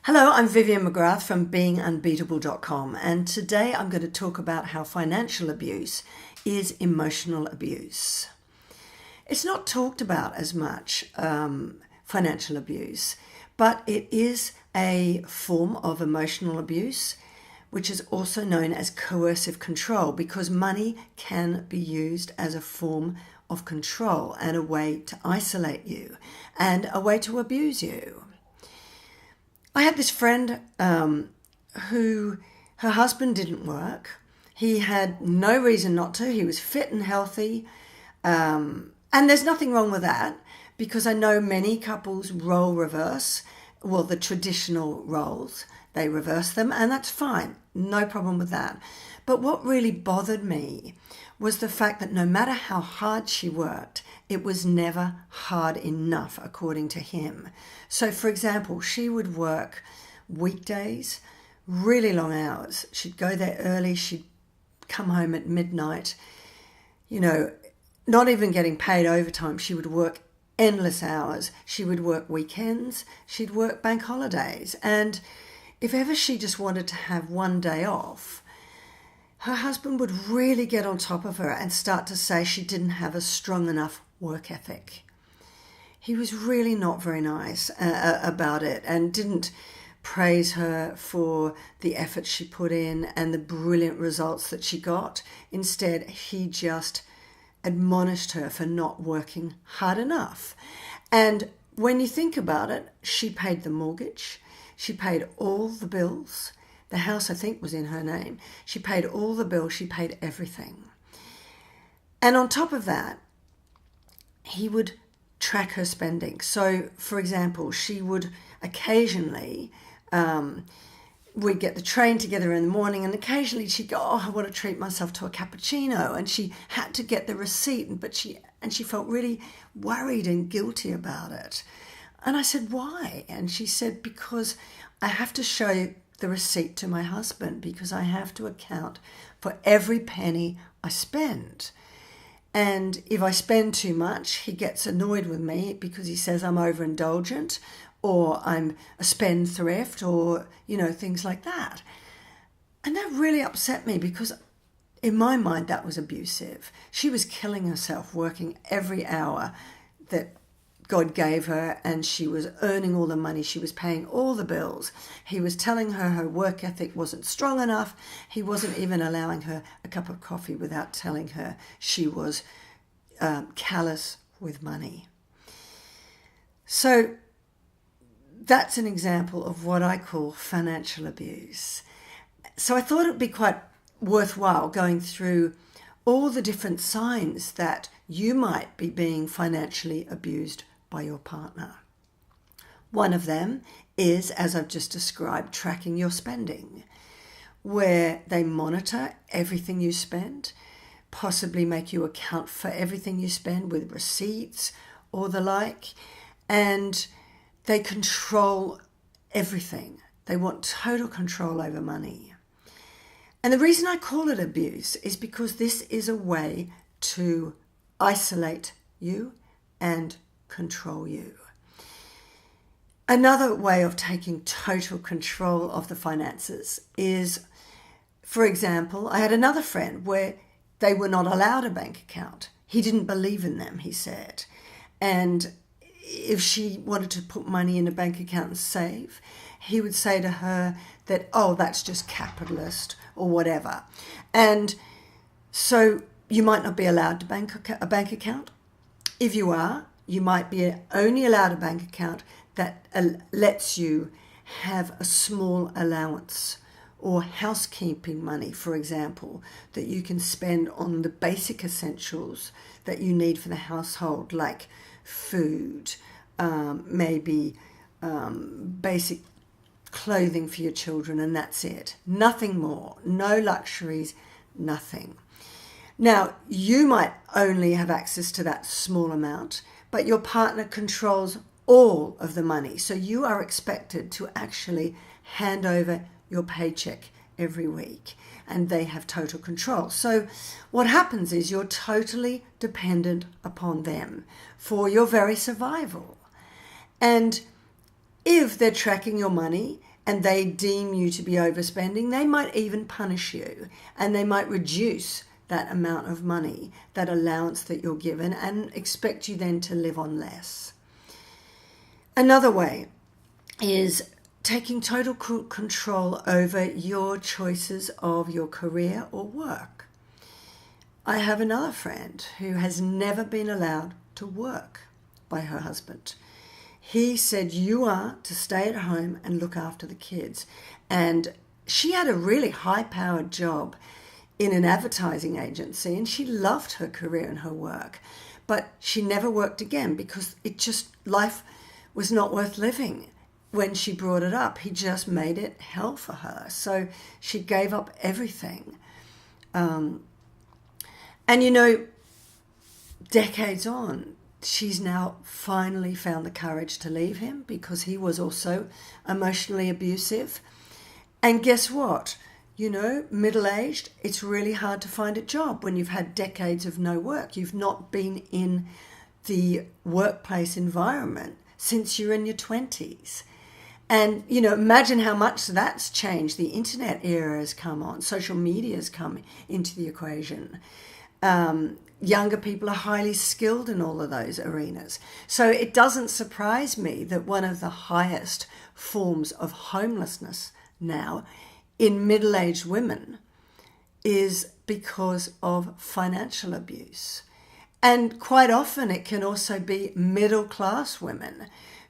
Hello, I'm Vivian McGrath from beingunbeatable.com, and today I'm going to talk about how financial abuse is emotional abuse. It's not talked about as much, financial abuse, but it is a form of emotional abuse, which is also known as coercive control, because money can be used as a form of control and a way to isolate you and a way to abuse you. I had this friend who her husband didn't work. He had no reason not to. He was fit and healthy. And there's nothing wrong with that, because I know many couples role reverse. Well, the traditional roles, they reverse them, and that's fine. No problem with that. But what really bothered me was the fact that no matter how hard she worked, it was never hard enough, according to him. So, for example, she would work weekdays, really long hours. She'd go there early, she'd come home at midnight, not even getting paid overtime. She would work endless hours. She would work weekends, she'd work bank holidays. And if ever she just wanted to have one day off, her husband would really get on top of her and start to say she didn't have a strong enough work ethic. He was really not very nice about it and didn't praise her for the effort she put in and the brilliant results that she got. Instead, he just admonished her for not working hard enough. And when you think about it, she paid the mortgage, she paid all the bills. The house, I think, was in her name. She paid all the bills, she paid everything. And on top of that, he would track her spending. So, for example, she would occasionally, we'd get the train together in the morning, and occasionally she'd go, I want to treat myself to a cappuccino. And she had to get the receipt, but she felt really worried and guilty about it. And I said, why? And she said, because I have to show the receipt to my husband, because I have to account for every penny I spend. And if I spend too much, he gets annoyed with me because he says I'm overindulgent or I'm a spendthrift or, things like that. And that really upset me, because in my mind that was abusive. She was killing herself, working every hour that God gave her, and she was earning all the money. She was paying all the bills. He was telling her her work ethic wasn't strong enough. He wasn't even allowing her a cup of coffee without telling her she was callous with money. So that's an example of what I call financial abuse. So I thought it would be quite worthwhile going through all the different signs that you might be being financially abused by your partner. One of them is, as I've just described, tracking your spending, where they monitor everything you spend, possibly make you account for everything you spend with receipts or the like, and they control everything. They want total control over money. And the reason I call it abuse is because this is a way to isolate you and control you. Another way of taking total control of the finances is, for example, I had another friend where they were not allowed a bank account. He didn't believe in them, he said. And if she wanted to put money in a bank account and save, he would say to her that, that's just capitalist or whatever. And so you might not be allowed to a bank account. If you are, you might be only allowed a bank account that lets you have a small allowance or housekeeping money, for example, that you can spend on the basic essentials that you need for the household, like food, maybe basic clothing for your children, and that's it. Nothing more, no luxuries, nothing. Now, you might only have access to that small amount, but your partner controls all of the money. So you are expected to actually hand over your paycheck every week, and they have total control. So what happens is you're totally dependent upon them for your very survival. And if they're tracking your money and they deem you to be overspending, they might even punish you, and they might reduce that amount of money, that allowance that you're given, and expect you then to live on less. Another way is taking total control over your choices of your career or work. I have another friend who has never been allowed to work by her husband. He said, you are to stay at home and look after the kids. And she had a really high-powered job in an advertising agency, and she loved her career and her work. But she never worked again because life was not worth living. When she brought it up, he just made it hell for her. So she gave up everything. And decades on, she's now finally found the courage to leave him because he was also emotionally abusive. And guess what? Middle-aged, it's really hard to find a job when you've had decades of no work. You've not been in the workplace environment since you're in your 20s. And, imagine how much that's changed. The internet era has come on. Social media has come into the equation. Younger people are highly skilled in all of those arenas. So it doesn't surprise me that one of the highest forms of homelessness now in middle-aged women is because of financial abuse. And quite often it can also be middle-class women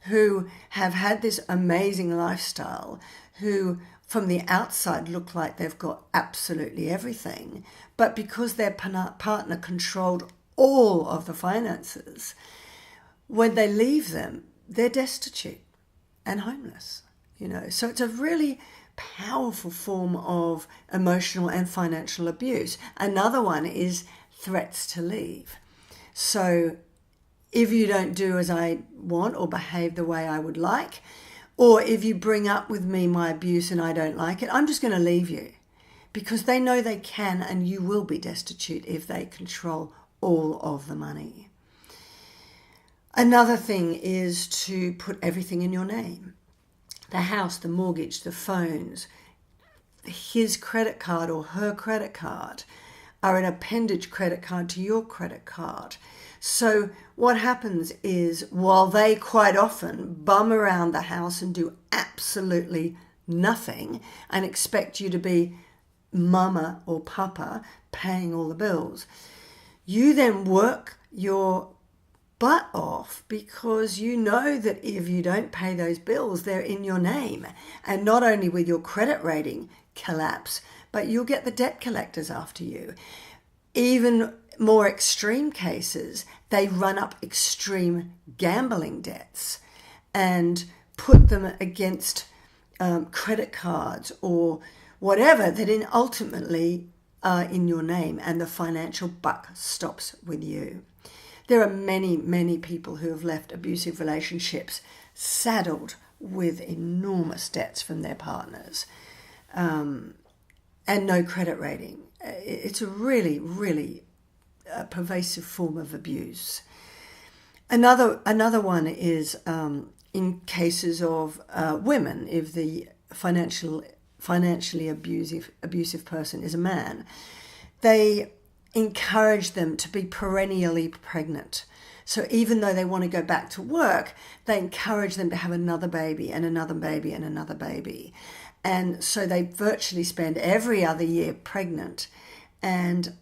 who have had this amazing lifestyle, who from the outside look like they've got absolutely everything, but because their partner controlled all of the finances, when they leave them, they're destitute and homeless, So it's a really powerful form of emotional and financial abuse. Another one is threats to leave. So if you don't do as I want or behave the way I would like, or if you bring up with me my abuse and I don't like it, I'm just going to leave you, because they know they can, and you will be destitute if they control all of the money. Another thing is to put everything in your name. The house, the mortgage, the phones, his credit card or her credit card are an appendage credit card to your credit card. So what happens is, while they quite often bum around the house and do absolutely nothing and expect you to be mama or papa paying all the bills, you then work your butt off because you know that if you don't pay those bills, they're in your name. And not only will your credit rating collapse, but you'll get the debt collectors after you. Even more extreme cases, they run up extreme gambling debts and put them against credit cards or whatever that ultimately are in your name, and the financial buck stops with you. There are many, many people who have left abusive relationships saddled with enormous debts from their partners and no credit rating. It's a really, really pervasive form of abuse. Another one is in cases of women, if the financially abusive person is a man, they encourage them to be perennially pregnant. So even though they want to go back to work, they encourage them to have another baby and another baby and another baby. And so they virtually spend every other year pregnant and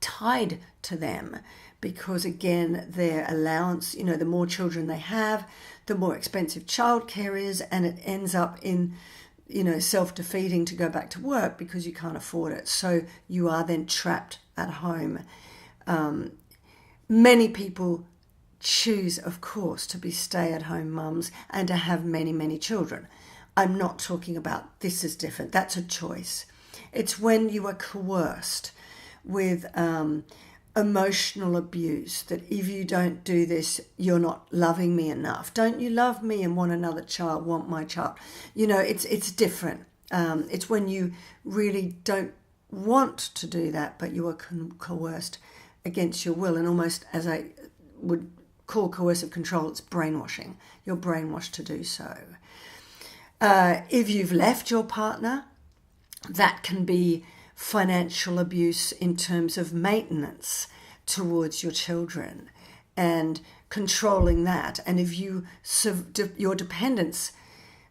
tied to them, because again, their allowance, the more children they have, the more expensive childcare is, and it ends up in, self-defeating to go back to work because you can't afford it. So you are then trapped at home. Many people choose, of course, to be stay-at-home mums and to have many, many children. I'm not talking about this is different. That's a choice. It's when you are coerced with emotional abuse, that if you don't do this, you're not loving me enough. Don't you love me and want another child, want my child? It's different. It's when you really don't want to do that, but you are coerced against your will, and almost, as I would call coercive control, it's brainwashing. You're brainwashed to do so. If you've left your partner, that can be financial abuse in terms of maintenance towards your children and controlling that. And if your dependence,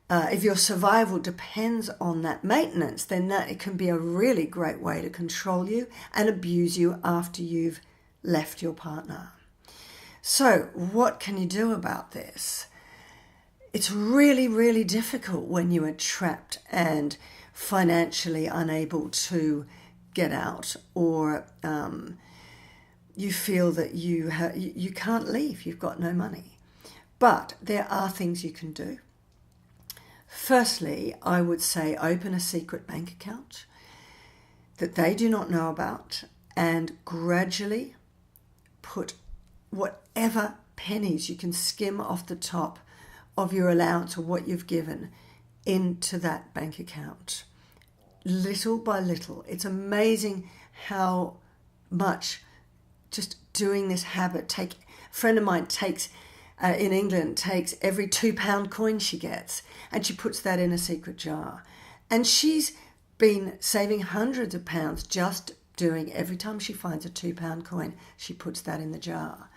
if your survival depends on that maintenance, then it can be a really great way to control you and abuse you after you've left your partner. So what can you do about this? It's really, really difficult when you are trapped and financially unable to get out, or you feel that you can't leave, you've got no money. But there are things you can do. Firstly, I would say open a secret bank account that they do not know about and gradually put whatever pennies you can skim off the top of your allowance or what you've given into that bank account. Little by little. It's amazing how much just doing this habit. A friend of mine in England takes every £2 coin she gets and she puts that in a secret jar. And she's been saving hundreds of pounds just doing, every time she finds a £2 coin, she puts that in the jar.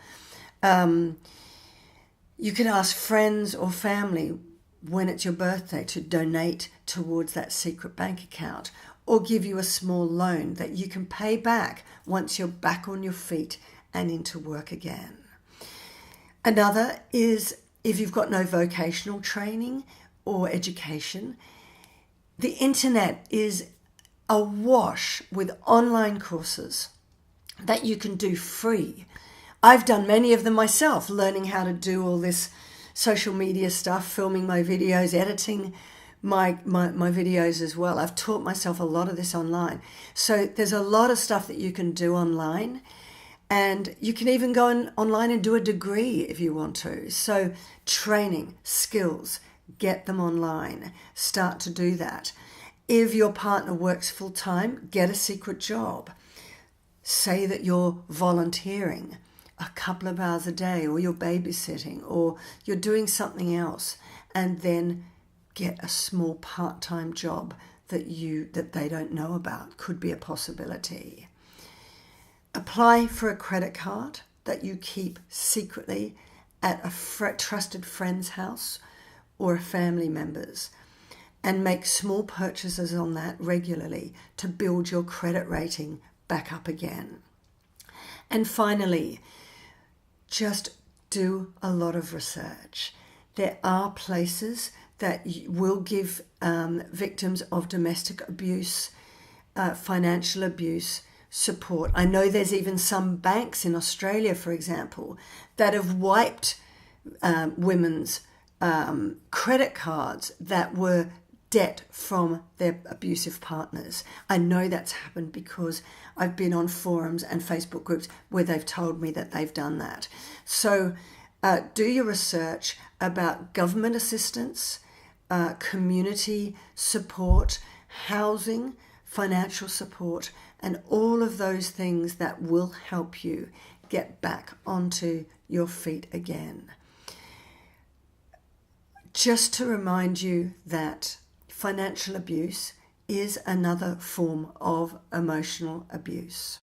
You can ask friends or family when it's your birthday to donate towards that secret bank account, or give you a small loan that you can pay back once you're back on your feet and into work again. Another is, if you've got no vocational training or education, the internet is awash with online courses that you can do free. I've done many of them myself, learning how to do all this social media stuff, filming my videos, editing my videos as well. I've taught myself a lot of this online. So there's a lot of stuff that you can do online, and you can even go online and do a degree if you want to. So training, skills, get them online. Start to do that. If your partner works full time, get a secret job. Say that you're volunteering a couple of hours a day, or you're babysitting, or you're doing something else, and then get a small part-time job that they don't know about. Could be a possibility. Apply for a credit card that you keep secretly at a trusted friend's house or a family member's, and make small purchases on that regularly to build your credit rating back up again. And finally, just do a lot of research. There are places that will give victims of domestic abuse, financial abuse, support. I know there's even some banks in Australia, for example, that have wiped women's credit cards that were debt from their abusive partners. I know that's happened because I've been on forums and Facebook groups where they've told me that they've done that. So do your research about government assistance, community support, housing, financial support, and all of those things that will help you get back onto your feet again. Just to remind you that financial abuse is another form of emotional abuse.